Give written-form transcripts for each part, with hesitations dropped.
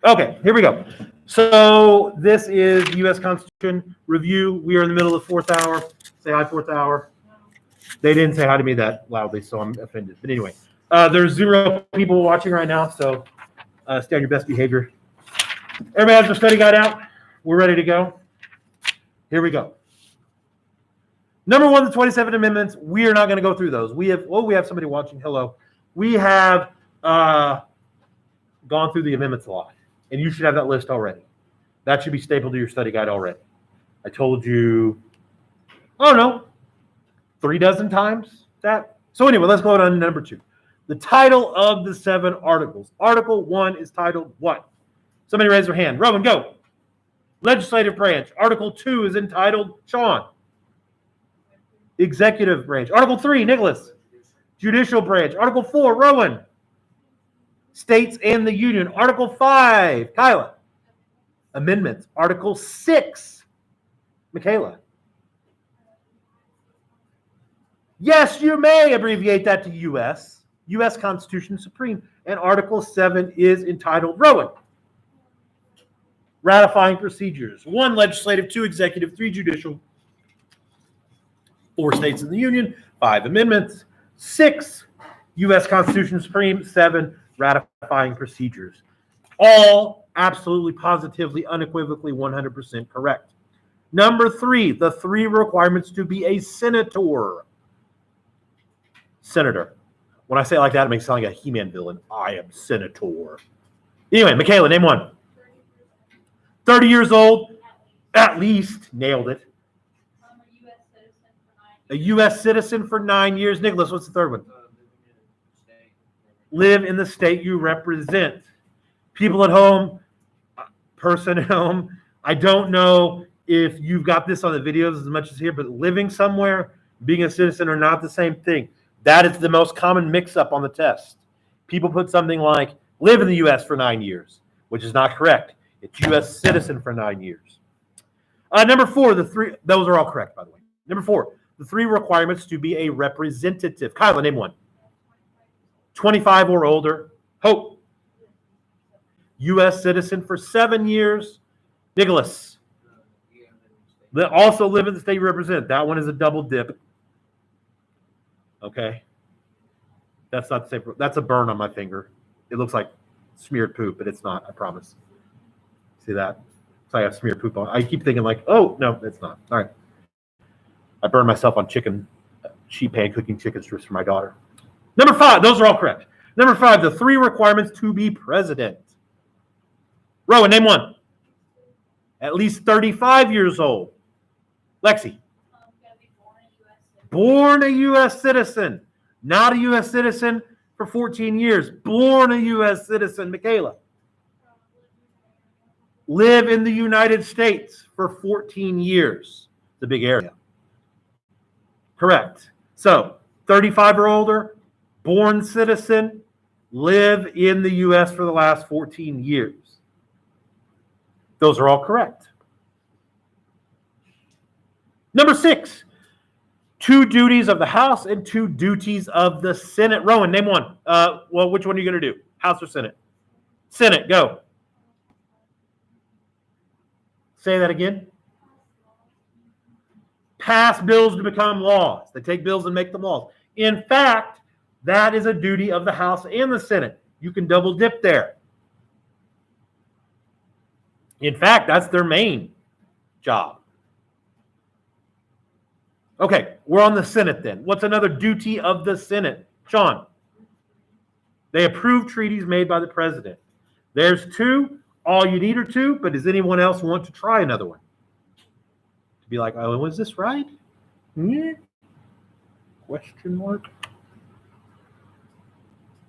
Okay, here we go. So this is U.S. Constitution review. We are in the middle of the fourth hour. Say hi, fourth hour. They didn't say hi to me that loudly, so I'm offended. But anyway, there's 0 people watching right now, so stay on your best behavior. Everybody has their study guide out. We're ready to go. Here we go. Number 1, the 27 amendments. We are not going to go through those. We have somebody watching. Hello. We have gone through the amendments a lot, and you should have that list already. That should be stapled to your study guide already. I told you, 3 dozen times that. So anyway, let's go on to number 2. The title of the 7 articles. Article 1 is titled what? Somebody raise their hand. Rowan, go. Legislative branch. Article 2 is entitled, Sean. Executive branch. Article 3, Nicholas. Judicial branch. Article 4, Rowan. States and the Union. Article 5, Kyla. Amendments. Article 6, Michaela. Yes, you may abbreviate that to U.S. U.S. Constitution Supreme. And Article 7 is entitled, Rowan. Ratifying procedures. 1, legislative. 2, executive. 3, judicial. 4, states in the Union. 5, amendments. 6, U.S. Constitution Supreme. 7, ratifying procedures. All absolutely, positively, unequivocally, 100% correct. Number 3, the 3 requirements to be a senator. Senator. When I say it like that, it makes it sound like a He-Man villain. I am senator. Anyway, Michaela, name 1. 30 years old, at least. Nailed it. A U.S. citizen for 9 years. Nicholas, what's the third one? Live in the state you represent. People at home, person at home, I don't know if you've got this on the videos as much as here, but living somewhere, being a citizen are not the same thing. That is the most common mix-up on the test. People put something like, live in the U.S. for 9 years, which is not correct. It's U.S. citizen for 9 years. Number 4, those are all correct, by the way. Number 4, the 3 requirements to be a representative. Kyla, name 1. 25 or older. Hope. U.S. citizen for 7 years. Nicholas. Also live in the state you represent. That one is a double dip. Okay. That's not the same. That's a burn on my finger. It looks like smeared poop, but it's not, I promise. See that? So I have smeared poop on. I keep thinking like, oh, no, it's not. All right. I burned myself on sheet pan cooking chicken strips for my daughter. Number 5, those are all correct. Number 5, the 3 requirements to be president. Rowan, name 1. At least 35 years old. Lexi. Born a U.S. citizen. Not a U.S. citizen for 14 years. Born a U.S. citizen. Michaela. Live in the United States for 14 years. It's a big area. Correct. So, 35 or older, born citizen, live in the U.S. for the last 14 years. Those are all correct. Number 6, 2 duties of the House and 2 duties of the Senate. Rowan, name 1. Which one are you going to do? House or Senate? Senate, go. Say that again. Pass bills to become laws. They take bills and make them laws. In fact, that is a duty of the House and the Senate. You can double dip there. In fact, that's their main job. Okay, we're on the Senate then. What's another duty of the Senate? Sean. They approve treaties made by the president. There's 2. All you need are 2, but does anyone else want to try another one? To be like, oh, was this right? Yeah. Question mark.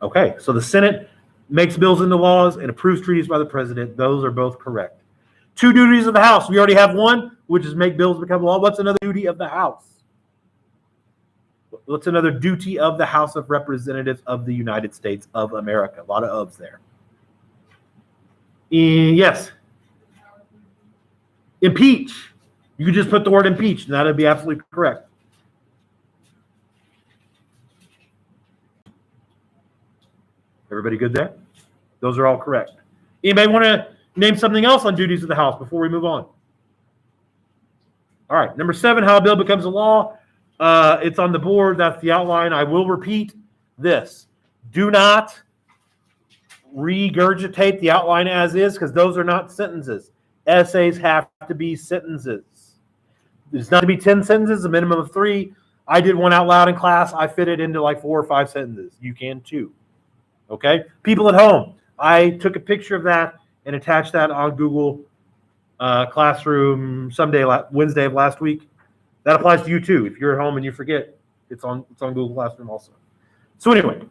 Okay, so the Senate makes bills into laws and approves treaties by the president. Those are both correct. 2 duties of the House. We already have 1, which is make bills become law. What's another duty of the House? What's another duty of the House of Representatives of the United States of America? A lot of ofs there. Yes. Impeach. You could just put the word impeach, and that would be absolutely correct. Everybody good there? Those are all correct. Anybody want to name something else on duties of the House before we move on? All right, number 7, how a bill becomes a law. It's on the board. That's the outline. I will repeat this. Do not regurgitate the outline as is, because those are not sentences. Essays have to be sentences. It's not to be 10 sentences, a minimum of 3. I did one out loud in class. I fit it into like 4 or 5 sentences. You can too. Okay? People at home, I took a picture of that and attached that on Google Classroom Wednesday of last week. That applies to you too. If you're at home and you forget, it's on Google Classroom also. So anyway,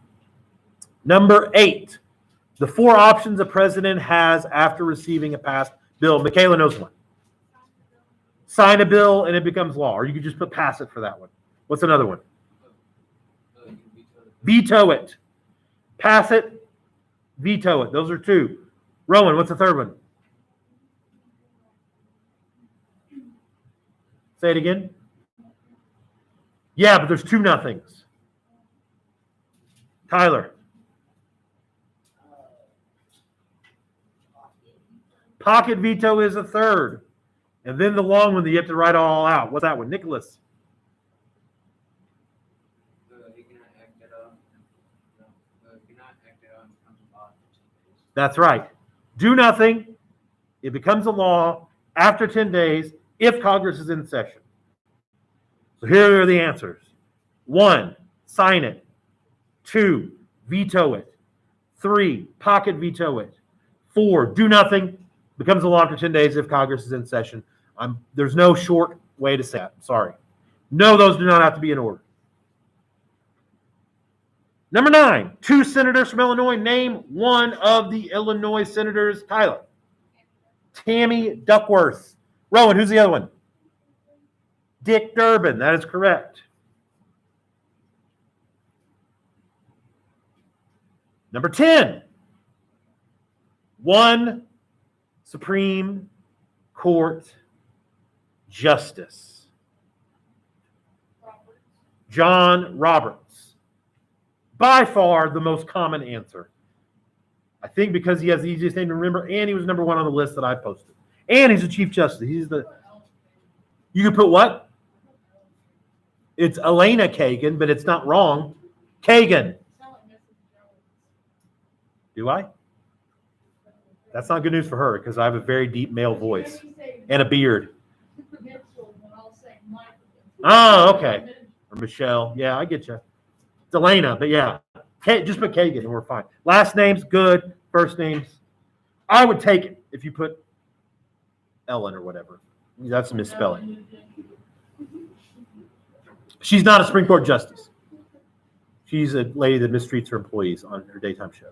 number 8, the 4 options a president has after receiving a passed bill. Michaela knows one. Sign a bill and it becomes law, or you could just put pass it for that one. What's another one? Veto it. Pass it, veto it. Those are 2. Rowan, what's the third one? Say it again. Yeah, but there's 2 nothings. Tyler. Pocket veto is a third. And then the long one that you have to write all out. What's that one? Nicholas. That's right. Do nothing. It becomes a law after 10 days if Congress is in session. So here are the answers. 1, sign it. 2, veto it. 3, pocket veto it. 4, do nothing. Becomes a law after 10 days if Congress is in session. There's no short way to say that. Sorry. No, those do not have to be in order. Number 9, 2 senators from Illinois. Name one of the Illinois senators. Tyler. Tammy Duckworth. Rowan, who's the other one? Dick Durbin. That is correct. Number 10, 1 Supreme Court Justice. John Roberts. By far the most common answer. I think because he has the easiest name to remember, and he was number 1 on the list that I posted. And he's the Chief Justice. You can put what? It's Elena Kagan, but it's not wrong. Kagan. Do I? That's not good news for her because I have a very deep male voice and a beard. Oh, okay. Or Michelle. Yeah, I get you. It's Elena, but yeah. Just put Kagan and we're fine. Last names, good. First names. I would take it if you put Ellen or whatever. That's a misspelling. She's not a Supreme Court justice. She's a lady that mistreats her employees on her daytime show.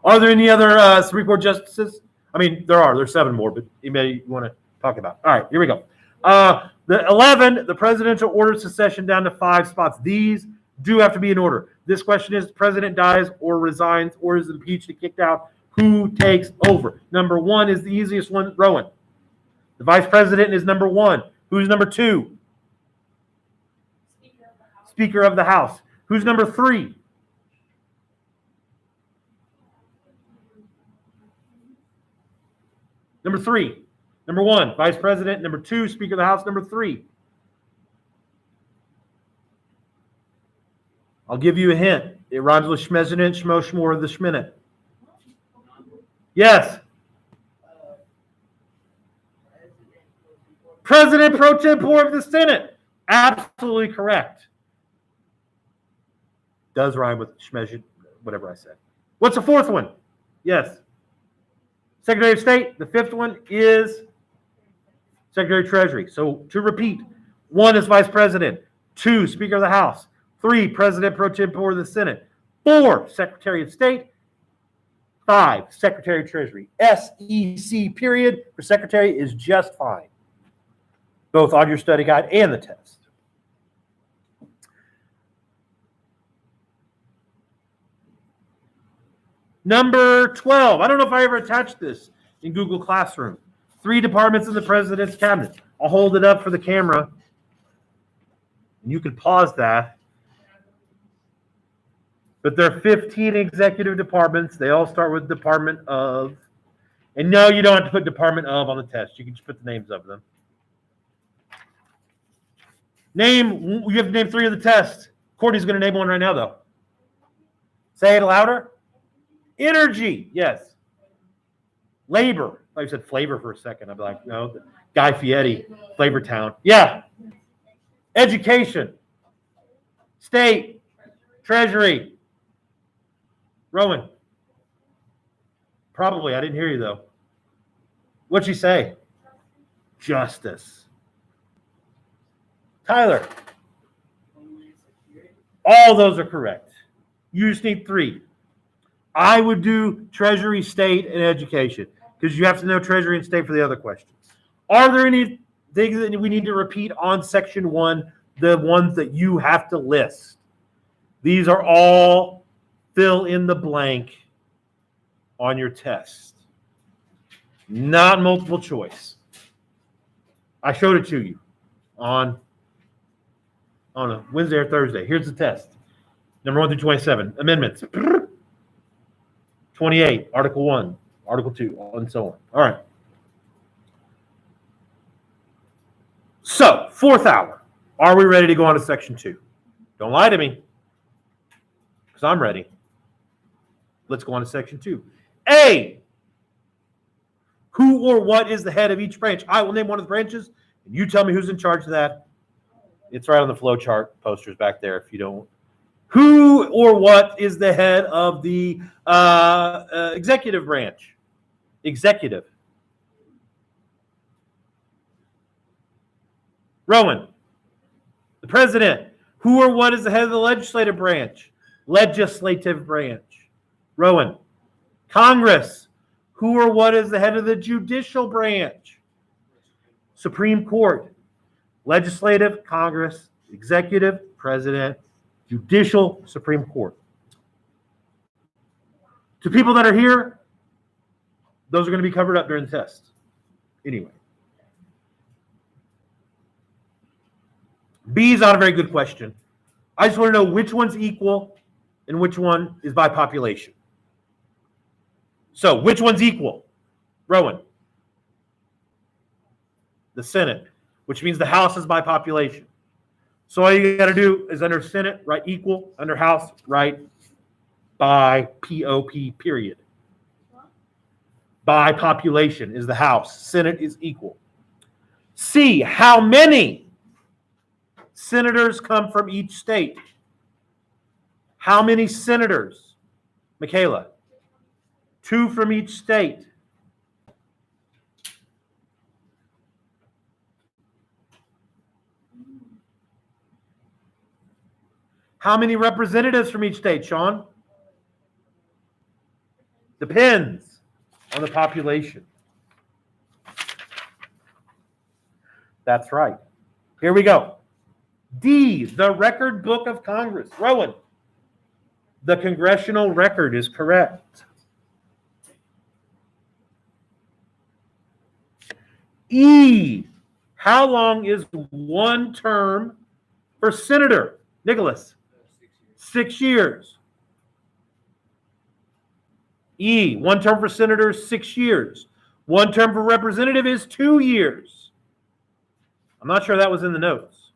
Are there any other Supreme Court justices? I mean, there are. There's 7 more, but anybody you want to talk about? All right, here we go. The 11, the presidential order secession down to 5 spots. These do have to be in order. This question is: the president dies or resigns or is impeached and kicked out. Who takes over? Number 1 is the easiest one. Rowan. The vice president is number 1. Who's number 2? Speaker of the House. Who's number 3? Number 3. Number 1, vice president. Number 2, Speaker of the House. Number 3. I'll give you a hint. It rhymes with Schmezinit, Schmoshmore, the Schminit. Yes. President pro tempore of the Senate. Absolutely correct. Does rhyme with Schmezin, whatever I said. What's the 4th one? Yes. Secretary of State. The 5th one is Secretary of Treasury. So to repeat, 1 is Vice President. 2, Speaker of the House. 3, President pro tempore of the Senate. 4, Secretary of State. 5, Secretary of Treasury. SEC period for Secretary is just fine, both on your study guide and the test. Number 12. I don't know if I ever attached this in Google Classroom. 3 departments in the president's cabinet. I'll hold it up for the camera. And you can pause that. But there are 15 executive departments. They all start with Department of. And no, you don't have to put department of on the test. You can just put the names of them. You have to name 3 of the test. Courtney's going to name one right now, though. Say it louder. Energy, yes. Labor. I said flavor for a second. I'd be like, no. Guy Fieri, Flavor Town. Yeah. Education. State. Treasury. Rowan. Probably. I didn't hear you, though. What'd she say? Justice. Tyler. All those are correct. You just need 3. I would do Treasury, State, and Education because you have to know Treasury and State for the other questions. Are there any things that we need to repeat on Section 1, the ones that you have to list? These are all fill in the blank on your test. Not multiple choice. I showed it to you on a Wednesday or Thursday. Here's the test. Number 1 through 27. Amendments. 28. Article 1. Article 2. And so on. All right. So, 4th hour. Are we ready to go on to Section 2? Don't lie to me. Because I'm ready. Let's go on to Section 2. A. Who or what is the head of each branch? I will name one of the branches, and you tell me who's in charge of that. It's right on the flow chart posters back there if you don't. Who or what is the head of the executive branch? Executive. Rowan. The president. Who or what is the head of the legislative branch? Legislative branch. Rowan. Congress. Who or what is the head of the judicial branch? Supreme Court. Legislative, Congress, executive, president, judicial, Supreme Court. To people that are here, those are going to be covered up during the test. Anyway. B is not a very good question. I just want to know which one's equal and which one is by population. So, which one's equal? Rowan. The Senate, which means the House is by population. So all you got to do is under Senate, write equal. Under House, write by POP, period. By population is the House. Senate is equal. C, how many senators come from each state? How many senators? Michaela. 2 from each state. How many representatives from each state, Sean? Depends on the population. That's right. Here we go. D, the record book of Congress. Rowan. The congressional record is correct. E, how long is one term for senator? Nicholas. 6 years. E, one term for senator is 6 years. One term for representative is 2 years. I'm not sure that was in the notes.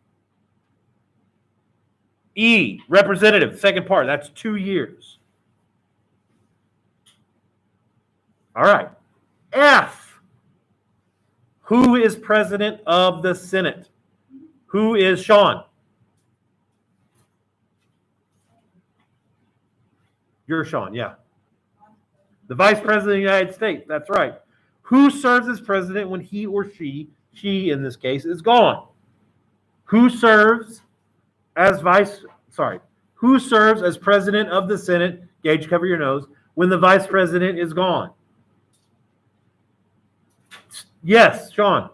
E, representative, second part, that's 2 years. All right. F, who is president of the Senate? Who is Sean? You're Sean, yeah. The Vice President of the United States, that's right. Who serves as president when he or she in this case, is gone? Who serves as who serves as president of the Senate, Gage, cover your nose, when the vice president is gone? Yes, Sean.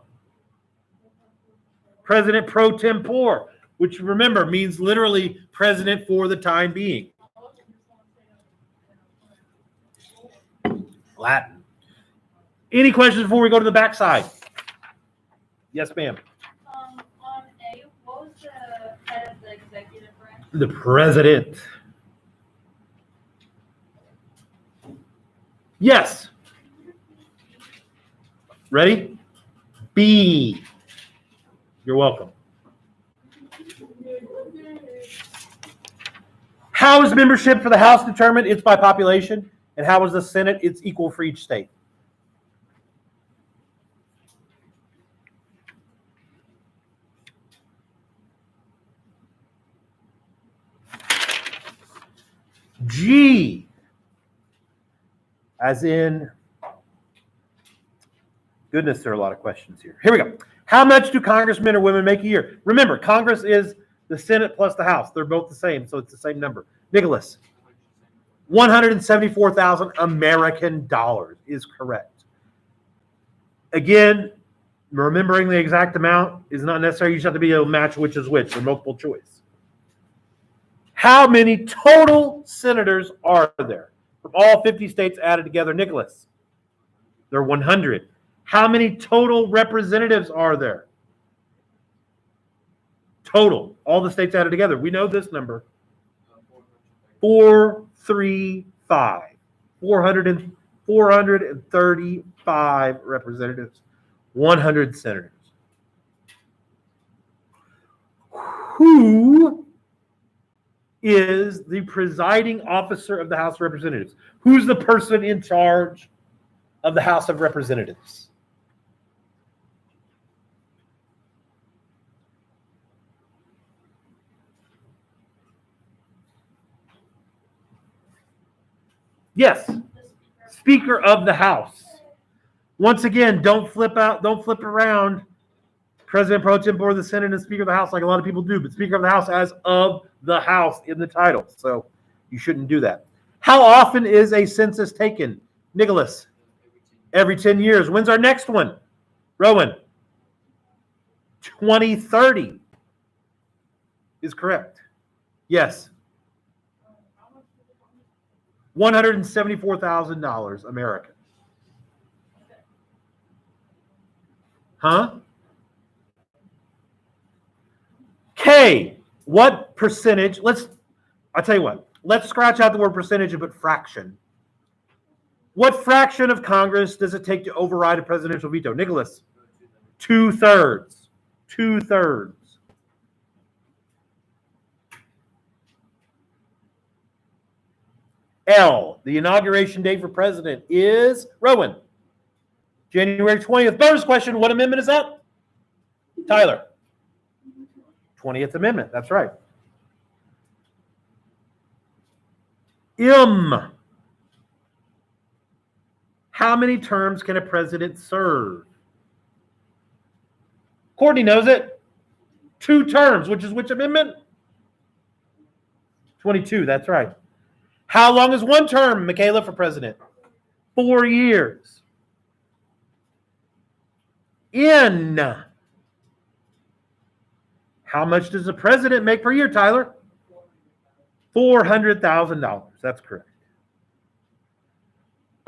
President pro tempore, which remember means literally president for the time being. Latin. Any questions before we go to the back side? Yes, ma'am. On A, what was the head of the executive branch? The president. Yes. Ready? B. You're welcome. How is membership for the House determined? It's by population. And how is the Senate? It's equal for each state. G, as in, goodness, there are a lot of questions here. Here we go. How much do congressmen or women make a year? Remember, Congress is the Senate plus the House. They're both the same, so it's the same number. Nicholas, 174,000 American dollars is correct. Again, remembering the exact amount is not necessary. You just have to be able to match which is which for multiple choice. How many total senators are there from all 50 states added together? Nicholas, there are 100. How many total representatives are there? Total, all the states added together. We know this number. 435. 435 representatives, 100 senators. Who is the presiding officer of the House of Representatives? Who's the person in charge of the House of Representatives? Yes, Speaker of the House. Once again, don't flip around President Pro Tempore, the Senate, and Speaker of the House like a lot of people do, but Speaker of the House as of the House in the title. So you shouldn't do that. How often is a census taken? Nicholas, every 10 years. When's our next one? Rowan, 2030 is correct. Yes. $174,000 American. Huh? K, what percentage? I'll tell you what. Let's scratch out the word percentage and put fraction. What fraction of Congress does it take to override a presidential veto? Nicholas, 2/3. 2/3. L, the inauguration date for president is, Rowan, January 20th. Bonus question, what amendment is that? Tyler. 20th Amendment, that's right. M, how many terms can a president serve? Courtney knows it. 2 terms, which is which amendment? 22, that's right. How long is 1 term, Michaela, for president? 4 years. N, how much does the president make per year, Tyler? $400,000. That's correct.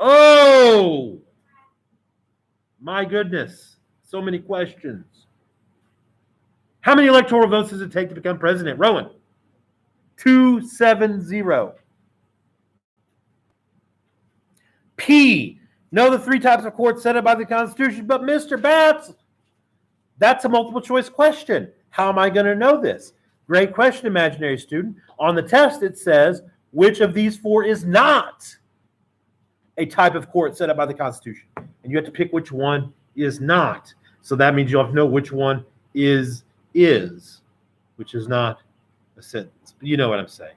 Oh, my goodness. So many questions. How many electoral votes does it take to become president? Rowan, 270. P, know the 3 types of courts set up by the Constitution, but Mr. Batts, that's a multiple choice question. How am I going to know this? Great question, imaginary student. On the test, it says, which of these 4 is not a type of court set up by the Constitution? And you have to pick which one is not. So that means you have to know which one is, which is not a sentence. But you know what I'm saying.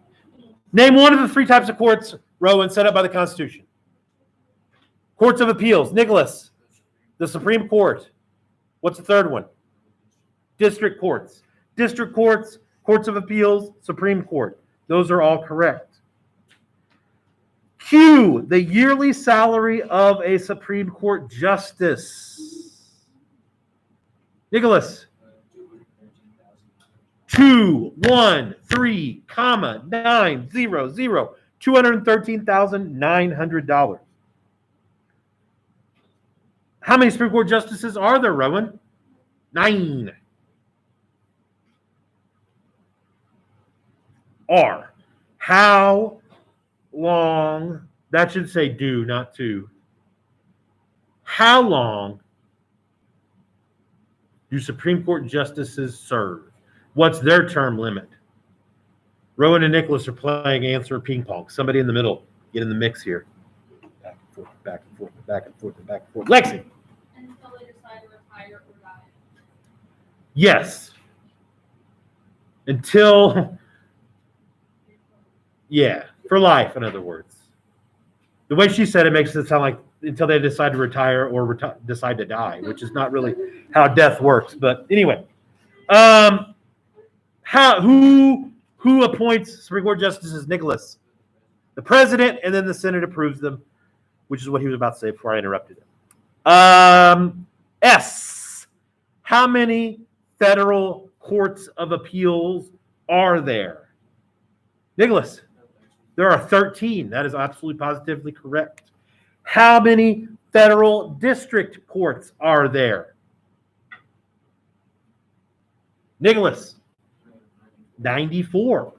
Name one of the 3 types of courts, Rowan, set up by the Constitution. Courts of Appeals. Nicholas, the Supreme Court. What's the third one? District courts. District courts, courts of appeals, Supreme Court. Those are all correct. Q, the yearly salary of a Supreme Court justice. Nicholas, 213,900, $213,900. How many Supreme Court justices are there, Rowan? 9. R, how long, that should say do, not to. How long do Supreme Court justices serve? What's their term limit? Rowan and Nicholas are playing answer ping pong. Somebody in the middle, get in the mix here. Back and forth, back and forth, back and forth, back and forth. Lexi. Until they decide to retire or die. Yes. Until, yeah, for life, in other words. The way she said it makes it sound like until they decide to retire or decide to die, which is not really how death works. But anyway, who appoints Supreme Court justices? Nicholas, the president, and then the Senate approves them, which is what he was about to say before I interrupted him. S. How many federal courts of appeals are there? Nicholas, there are 13. That is absolutely positively correct. How many federal district courts are there? Nicholas, 94.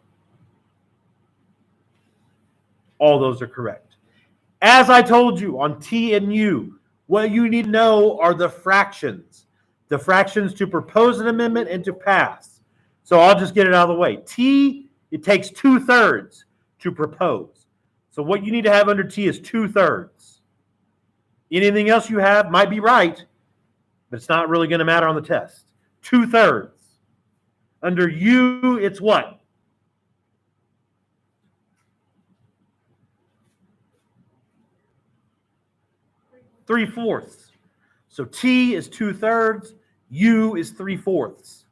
All those are correct. As I told you on T and U, what you need to know are the fractions. The fractions to propose an amendment and to pass. So I'll just get it out of the way. T, it takes 2/3 to propose. So what you need to have under T is 2/3. Anything else you have might be right, but it's not really going to matter on the test. 2/3. Under U, it's what? Three-fourths. So T is 2/3, U is 3/4.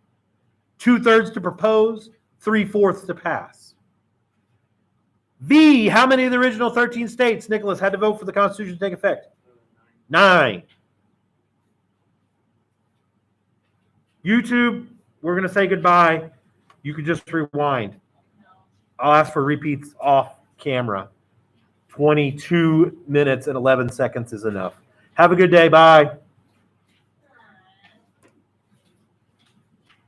2/3 to propose, 3/4 to pass. V, how many of the original 13 states, Nicholas, had to vote for the Constitution to take effect? 9. YouTube, we're going to say goodbye. You can just rewind. I'll ask for repeats off camera. 22 minutes and 11 seconds is enough. Have a good day. Bye.